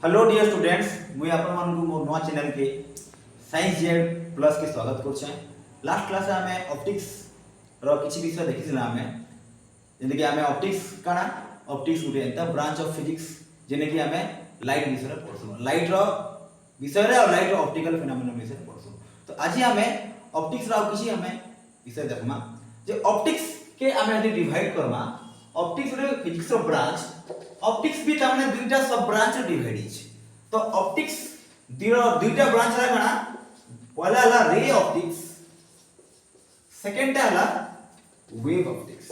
Hello dear students मुई आपण मानकु मोर नवा चैनल के साइंस जेड प्लस के स्वागत करछे। लास्ट क्लास में ऑप्टिक्स रो किछि विषय देखिसिला हमें जेने कि हमें ऑप्टिक्स काना optics Gute एंता branch of physics जेने कि हमें लाइट विषय रे पढसु लाइट रो विषय रे और लाइट रो ऑप्टिकल फिनोमेना विषय रे पढसु। तो आज हमें ऑप्टिक्स रो किछि हमें विषय देखमा जे ऑप्टिक्स के हमें यदि डिवाइड करमा ऑप्टिक्स रे फिजिक्स रो ब्रांच ऑप्टिक्स भी तामने दुईटा सब ब्रांच डिवाइड हिच। तो ऑप्टिक्स दुईटा ब्रांच रा कना पहला हला रे ऑप्टिक्स सेकंड हला वेव ऑप्टिक्स।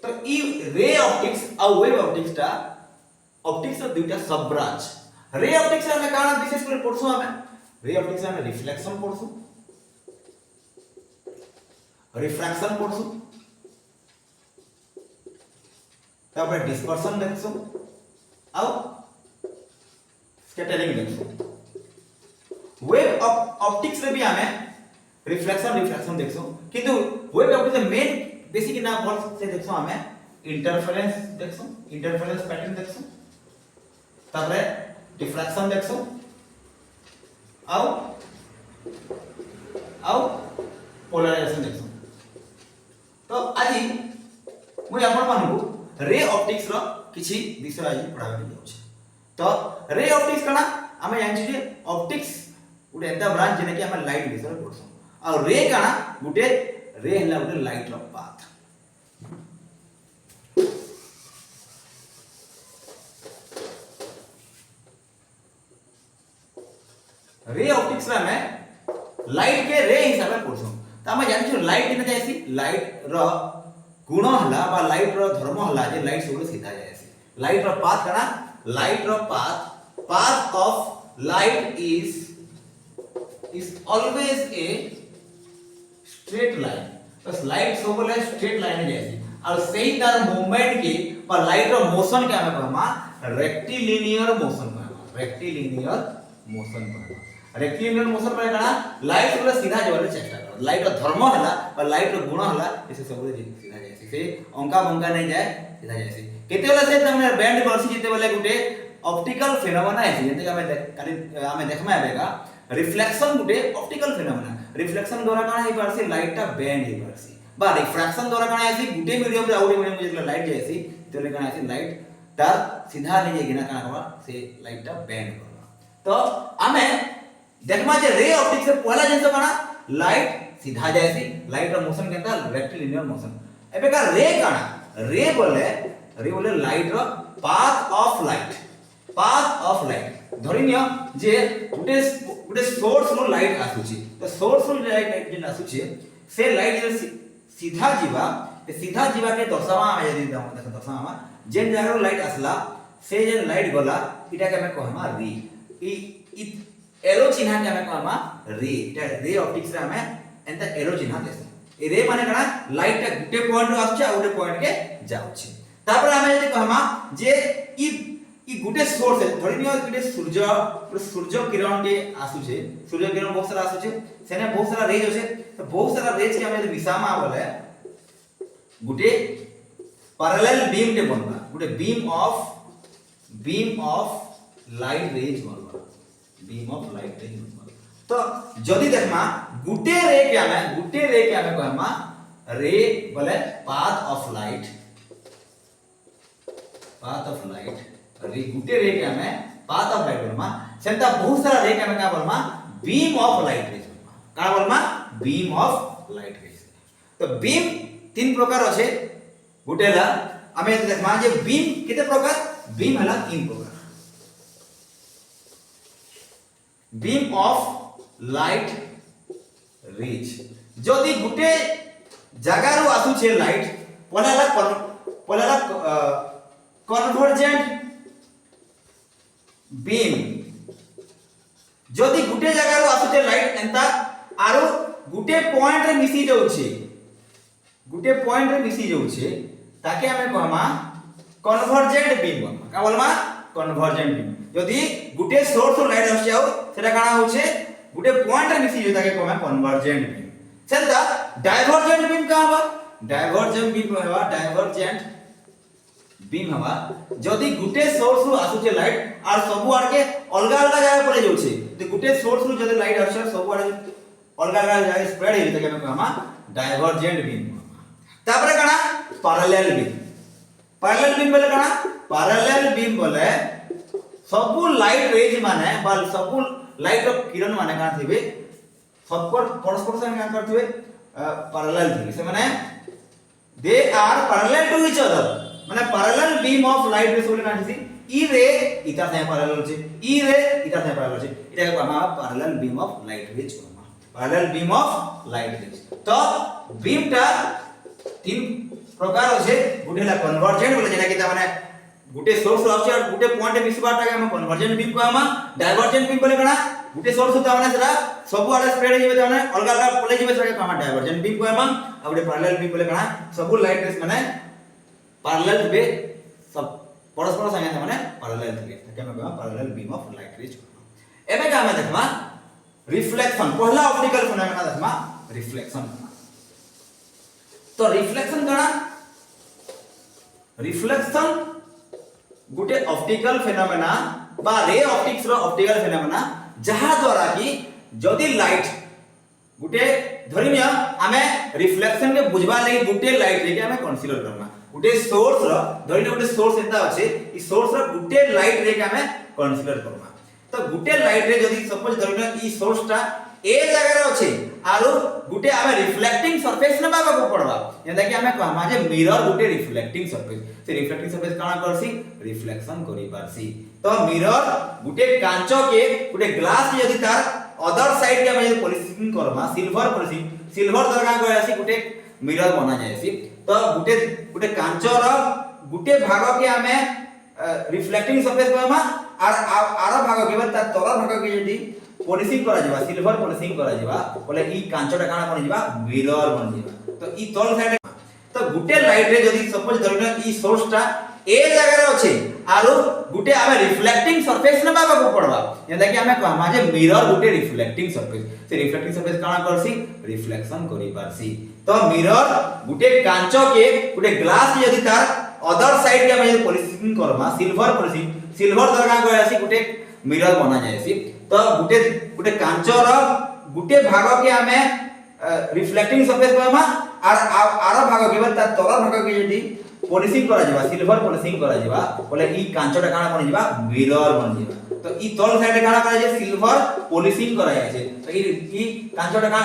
तो ई रे ऑप्टिक्स और वेव ऑप्टिक्स टा ऑप्टिक्स रो दुईटा सब ब्रांच। रे ऑप्टिक्स में काना विशेष करे पढसु हमें रे ऑप्टिक्स में रिफ्लेक्शन पढसु रिफ्रैक्शन पढसु तापर डिस्पर्शन देखसु आउ स्कैटरिंग देखसु। वेव ऑप्टिक्स रे भी हमें रिफ्लेक्शन देखसु किंतु वेव ऑप्टिक्स मेन बेसिक ना बोल से देखसु हमें इंटरफेरेंस पैटर्न देखसु तापर डिफ्रैक्शन देखसु आउ पोलराइजेशन देखसु। तो आज मुई आपण मानकु रे ऑप्टिक्स रो किछि विषय आज पढाबे जाउछ। तो रे ऑप्टिक्स कना हमें जानि जे ऑप्टिक्स गुटे एंता ब्रांच जेने कि हमें लाइट विषय पढसु और रे कना गुटे रे हला गुटे लाइट रो पाथ। रे ऑप्टिक्स रे हमें लाइट के रे हिसाब से पढसु। त हमें जानि जे लाइट केना जायसी लाइट रो गुण हला बा लाइट रो धर्म हला जे लाइट से सीधा जायसी। लाइट रो पाथ कना light row path of light is always a straight line. बस लाइट सब बोले स्ट्रेट लाइन में जायसी और सही तार मूवमेंट के पर लाइट रो मोशन के हमें कहमा रेक्टिलिनियर मोशन कहमा रेक्टिलिनियर मोशन में कना लाइट पूरा सीधा जाबे चेष्टा कर लाइट रो धर्म हला और लाइट रो गुण हला ऐसे सब सीधा जायसी से अंका बंका नहीं जाए सीधा जायसी। केते वाला से तमने बैंड बरसी जेते वाले गुटे ऑप्टिकल फिनोमेना है जेते हमें देखमा आबेगा रिफ्लेक्शन गुटे ऑप्टिकल फिनोमेना। रिफ्लेक्शन द्वारा काना हे परसी लाइट ता बैंड हे परसी बा रिफ्रैक्शन द्वारा काना ऐसी गुटे मीडियम रे आउट मीडियम जेते लाइट जायसी तेले काना ऐसी लाइट ता सीधा नहीं जाएगी ना काना से लाइट ता बैंड करबा। तो हमें देखमा जे रे ऑप्टिक्स से पहला जिंस काना लाइट सीधा जायसी लाइट रो मोशन केता रेक्टिलिनियर मोशन। एबे का रे काना रे बोले light row path of light धरिनियो जे गुटे सोर्स नो लाइट आसुची तो सोर्स नो लाइट जे आसुची से लाइट जे सीधा जीवा के दर्शावा आ यदि दर्शावा जेन जगह रो लाइट आसला से जे लाइट गला इटा के हमें कहमा रे ई एरो चिन्ह के हमें कहमा रे इटा रे ऑप्टिक्स रे हमें एंता एरो चिन्ह देस ए रे माने कना लाइट ता गुटे पॉइंट रो आछे आ गुटे पॉइंट के जाउछे। तापर हमें यदि कहमा जे ई गुटे सोर्स है धरिनियो गुटे सूर्य किरण के आसुछे सूर्य किरण बहुत सारा आसुछे सेने बहुत सारा रेज होछे तो बहुत सारा रेज के हमें यदि विसामा बोले गुटे पैरेलल बीम के बनबा गुटे बीम ऑफ लाइट रेज बनबा तो जदी देखमा गुटे रे के हमें कहमा रे बोले पाथ ऑफ लाइट रे गुटे रे के हमें पाथ ऑफ लाइट बोलमा सेंता बहुत सारा रे के हमें का बोलमा बीम ऑफ लाइट रेज बोलमा का बोलमा बीम ऑफ लाइट रेज। तो बीम तीन प्रकार আছে गुटेला हमें देखमा जे बीम केते प्रकार बीम हला तीन प्रकार बीम ऑफ लाइट रेज जदी गुटे जगह रो आसुछे लाइट पहला कन्वर्जेंट बीम जदी गुटे जगह रो आसुछे लाइट एंता आरो गुटे पॉइंट रे मिसी जाउछे ताके हमें कहमा कन्वर्जेंट बीम का बोलमा कन्वर्जेंट बीम। जदी गुटे सोर्स रो लाइट आछे आउ सेटा काना होछे गुटे पॉइंट रे मिसी जोताके कहमा convergent beam. Santa divergent beam का हबा डाइवर्जेंट बीम कहबा बीम हवा जदी गुटे सोर्स रु आसुचे लाइट आर सब आड़ के अलगा अलगा जगह पड़े जाउछे तो गुटे सोर्स रु जदी लाइट आछे सब आड़ अलगा अलगा जगह स्प्रेड हे तके हम कहमा डाइवर्जेंट बीम तापरे कणा पैरेलल बीम बोले कणा पैरेलल बीम बोले सब लाइट रेज माने बा सब लाइट ऑफ किरण माने का थिबे सब परस्पर संग का करथिबे पैरेलल थिबे से माने they are parallel to each other माने parallel beam of light rays बोले कांसी ई रे इता से पैरेलल छे ई रे इता से पैरेलल छे इटा को हम parallel beam of light rays कहमा parallel beam of light rays तो बीम टा तीन प्रकार আছে गुटेला कन्वर्जेंट बोले जेना कि ता माने गुटे सोर्स आछे और गुटे पॉइंट मिसबार टाके हम कन्वर्जेंट बीम कहमा डाइवर्जेंट बीम बोले कणा गुटे सोर्स ता माने सेरा सब आड़े स्प्रेड हे जेबे ता माने अलग अलग पले जेबे सेरा कहमा डाइवर्जेंट बीम कहमा आ गुटे पैरेलल बीम बोले कणा सब लाइट रेस माने पैरेलल थिबे सब परस्पर संगे माने पैरेलल थिबे ताके हम कहमा parallel beam of light raise एबे का हम देखमा रिफ्लेक्शन पहला ऑप्टिकल फेनोमेना देखमा रिफ्लेक्शन तो रिफ्लेक्शन कणा रिफ्लेक्शन गुटे ऑप्टिकल फेनोमेना बा रे ऑप्टिक्स रो ऑप्टिकल फेनोमेना जहा द्वारा कि जदी लाइट गुटे धरिनिया हमें रिफ्लेक्शन के बुझबा ले गुटे लाइट रे के हमें कंसीडर करना गुटे सोर्स रो धरिनिया गुटे सोर्स एता अछि ई सोर्स रो गुटे लाइट रे के हमें कंसीडर करना तो गुटे लाइट रे जदी सपोज धरिनिया ई सोर्स टा ए जगह रे अछि आरो गुटे हमें रिफ्लेक्टिंग सरफेस ने बाबा को पड़वा जेंदा कि हमें कहमा जे मिरर गुटे रिफ्लेक्टिंग सरफेस से रिफ्लेक्टिंग सरफेस काना करसी रिफ्लेक्शन करि पारसी तो मिरर गुटे कांचो के गुटे ग्लास के यदि तार अदर साइड के हमें पॉलिशिंग करमा सिल्वर दरगा गयासी गुटे मिरर बना जायसी तो गुटे कांचो रो गुटे भाग के हमें रिफ्लेक्टिंग सरफेस कहमा आर भाग के तार तल भाग के यदि पॉलिशिंग करा जिबा सिल्वर पॉलिशिंग करा जिबा बोले ई कांचोटा काना बन जिबा मिरर बन जिबा तो ई तल साइड तो गुटे लाइट रे जदी सपोज धरना ई सोर्स टा ए जगह रे अछि आरो गुटे हमें रिफ्लेक्टिंग सरफेस ने बाबा को पड़वा जेंदा कि हमें कहमा जे मिरर गुटे रिफ्लेक्टिंग सरफेस से रिफ्लेक्टिंग सरफेस काना करसी रिफ्लेक्शन करि पारसी तो मिरर गुटे कांचो के गुटे ग्लास के यदि तार अदर साइड के हमें पॉलिशिंग करमा सिल्वर दरगा गयासी गुटे मिरर बना जायसी तो गुटे कांचो रो गुटे भाग के हमें रिफ्लेक्टिंग सरफेस कहमा आर भाग के तार तल भाग के यदि पॉलिशिंग करा जिबा सिल्वर पॉलिशिंग करा जिबा बोले ई कांचोटा काना बन जिबा मिरर बन जिबा तो ई तल साइड काना करा जे सिल्वर पॉलिशिंग करा जायछे तो ई कांचोटा का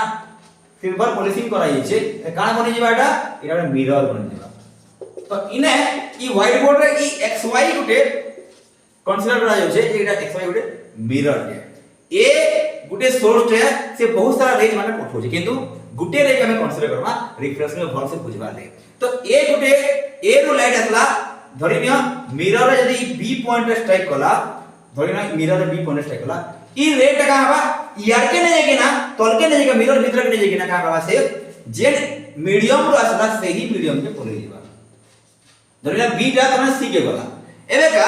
सिल्वर पॉलिशिंग करा जायछे काना बन जिबा एटा मिरर बन जिबा तो इने ई व्हाइट बोर्ड रे ई xy गुटे कंसीडर करा जायछे एटा xy गुटे मिरर के ए गुटे सोर्स है से बहुत सारा रेज माने पठोजे किंतु गुटे रे के हमें कंसीडर करबा रिफ्लेक्शन में भल से बुझबा ले तो ए गुटे ए रो लाइट असला धरिनिया मिरर रे यदि बी पॉइंट रे स्ट्राइक कला धरिनिया मिरर रे बी पॉइंट स्ट्राइक कला ई रे का हवा यार के नहीं जाके ना तल के नहीं जाके मिरर भीतर के नहीं जाके ना का हवा से जे मीडियम रो असला से ही मीडियम के पले जीवा धरिनिया बी टा तने सी के गला एबे का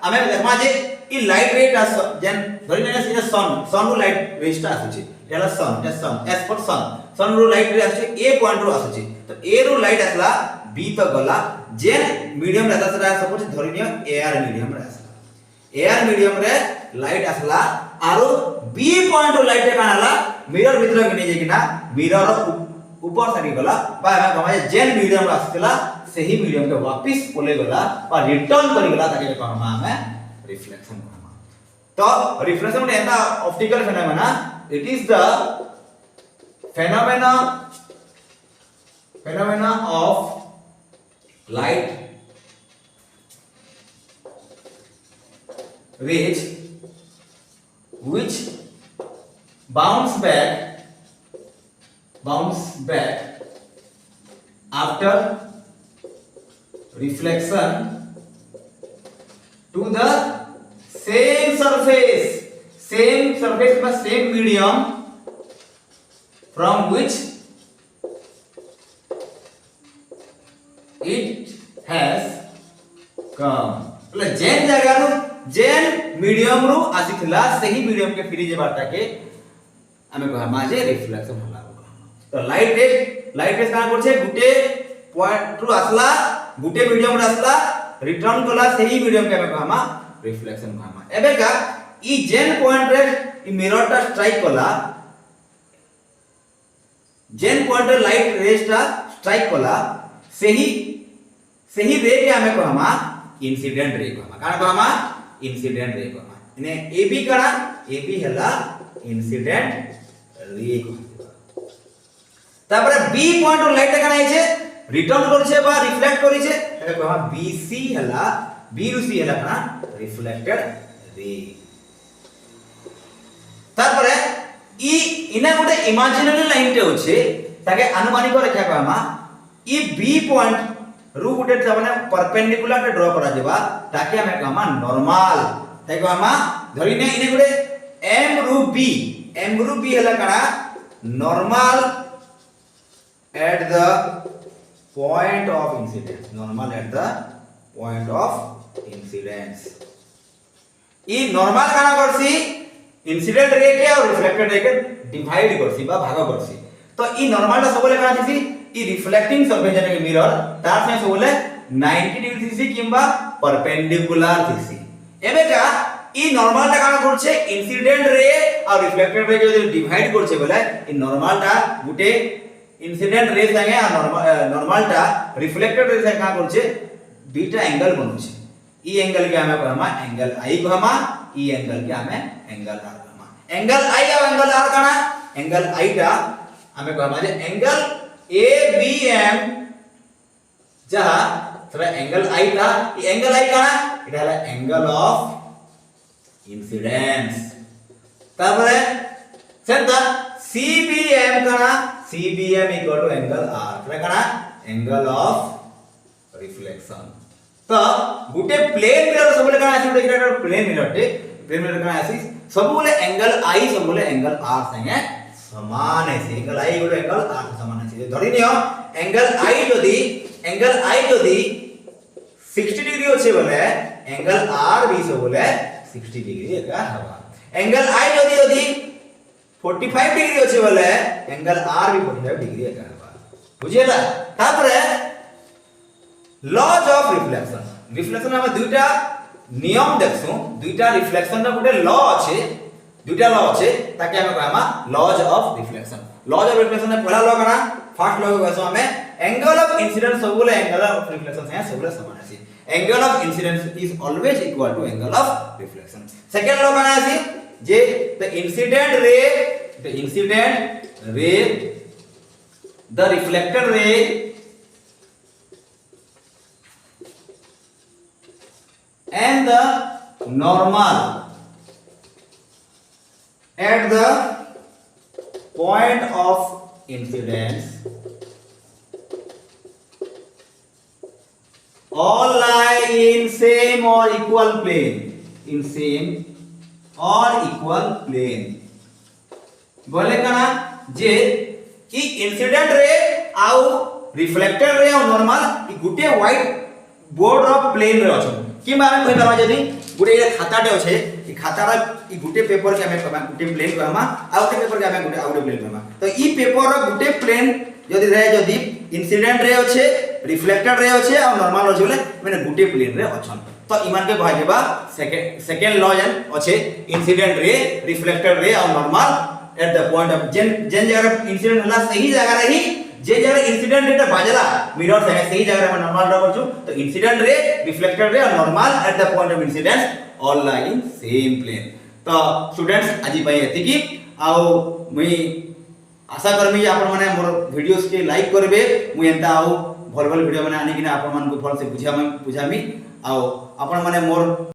हमें देखमा जे ई लाइट रे टा जेन धरिनिया सीधा सन रो लाइट रेज टा आछे एला सन एस फॉर सन रो लाइट रे आछे ए पॉइंट रो आछे तो ए रो लाइट असला बी तो गला जेन मीडियम रे असला सपोज धरिनिया एआर मीडियम रे असला एआर मीडियम रे लाइट असला आरो बी पॉइंट रो लाइट कानाला मिरर भीतर के नहीं जेकिना मिरर ऊपर साइड गला बा हम कमा जेन मीडियम रे असला सही मीडियम के वापस पले गला बा रिटर्न करि गला ताके कहमा हमें रिफ्लेक्शन कहमा तो रिफ्लेक्शन में एता optical phenomena it is the phenomena of light rays which bounce back after reflection to the same surface by same medium from which it has come એટલે જેન જગાનો જેન મીડિયમ રો આસીથલા સહી મીડિયમ के ફરી જેબાટા के અમે કહા જે રિફ્લેક્શન होला તો લાઈટ રેસ કામ કરছে ગુटे पॉइंट रो असला गुटे मीडियम रे असला रिटर्न कला सही मीडियम के हमें कहमा रिफ्लेक्शन कहमा। एबे का ई जेन पॉइंट रे ई मिरर टा स्ट्राइक कला, जेन पॉइंट रे लाइट रेस टा स्ट्राइक कला सही रे के हमें कहमा इंसिडेंट रे कहमा। काना कहमा इंसिडेंट रे कहमा। इने एबी करा एबी हला इंसिडेंट रे कहमा। तापर बी पॉइंट रो लाइट काना आइछे रिटर्न करछे बा रिफ्लेक्ट करिछे एटा कहमा बीसी हला बी रु सी हला काना रिफ्लेक्टेड रे। तापर ई इना गोटे इमेजिनरी लाइन टे होछे ताके अनुमानिक रेखा कहमा ई बी पॉइंट रु गुटे माने परपेंडिकुलर टे ड्रा करा जेबा ताकि हमें कहमा नॉर्मल ताकि कहमा धरिने इने गुटे एम रु बी हला कणा normal at the point of incidence, normal at the point of incidence. E normal कणा करसी इंसिडेंट रे के और रिफ्लेक्टेड रे के डिवाइड करसी बा भाग करसी। तो ई नॉर्मल ता सबले कणा थिसी ई रिफ्लेक्टिंग सरफेस जने के मिरर तार से सबले 90 डिग्री थिसी किंबा परपेंडिकुलर थिसी। एबे का ई नॉर्मल ता काना करछे इंसिडेंट रे और रिफ्लेक्टेड रे जो डिवाइड करछे बोले ई नॉर्मल ता गुटे इंसिडेंट रे संगे और नॉर्मल टा रिफ्लेक्टेड रे संगे का करछे बीटा एंगल बनछे। ई एंगल के हमें कहमा एंगल आई कहमा, ई एंगल के हमें एंगल आर कहमा। एंगल आई और एंगल आर काना एंगल आई टा हमें कहमा जे एंगल ABM जहां थोड़ा एंगल आई था ई एंगल आई काना इटा हला एंगल ऑफ इंसिडेंस। तापर सेंटा CBM काना CBM equal to angle R थोड़ा काना एंगल ऑफ रिफ्लेक्शन। तो गुटे प्लेन मिरर सब बोले काना आसी गुटे इटा प्लेन मिरर काना आसी सब बोले एंगल आई सब बोले एंगल R संगे समान है। एंगल आई गुटे एंगल R समान है। धरि नियो एंगल आई जदी 60 डिग्री होछे बोले एंगल R भी सब बोले 60 डिग्री एका हवा। एंगल आई जदी 45 डिग्री होछे बोले एंगल R भी 45 डिग्री एका हवा। बुझियला। तापर लॉज ऑफ रिफ्लेक्शन, रिफ्लेक्शन हम दुईटा नियम देखसु, दुईटा रिफ्लेक्शन रा गुटे लॉ अछि, दुईटा लॉ अछि ताकि हम कहमा laws of reflection. Laws of reflection में पहला लॉ कना फर्स्ट लॉ कहसु हमें एंगल ऑफ इंसिडेंस सब बोले एंगल ऑफ रिफ्लेक्शन से सब बोले समान अछि। Angle of incidence is always equal to angle of reflection. Second law कना अछि जे the incident ray the reflected ray and the normal at the point of incidence all lie in same or equal plane, in same or equal plane। बोले कना जे ई incident ray आउ reflected ray और normal E Gute white board of plane रे अछि कि माने कहि पाबा जदी गुटे ए खाताटे अछि ई खातारा ई गुटे पेपर के हमें कहबा गुटे प्लेन कहमा आ गुटे पेपर के हमें गुटे आउटे प्लेन कहमा। तो ई पेपर रो गुटे प्लेन जदी रहे जदी इंसिडेंट रे अछि रिफ्लेक्टेड रे अछि और नॉर्मल अछि बोले माने गुटे प्लेन रे अछन। तो इमान के कह देबा सेकंड लॉ जन अछि इंसिडेंट रे रिफ्लेक्टेड रे और normal at the point of जेन जगह इंसिडेंट हला सही जगह रही जे जगह इंसिडेंट रे बाजला मिरर से सही जगह में नॉर्मल ड्रा करछु। तो इंसिडेंट रे रिफ्लेक्टेड रे और normal at the point of incidence all lie in same plane. तो स्टूडेंट्स आजि पई एति की आउ मुई आशा करमी आपण माने मोर वीडियोस के लाइक करबे मुई एंता आउ भल भल वीडियो माने आनी कि आपण मान को भल से बुझामी आउ आपण माने मोर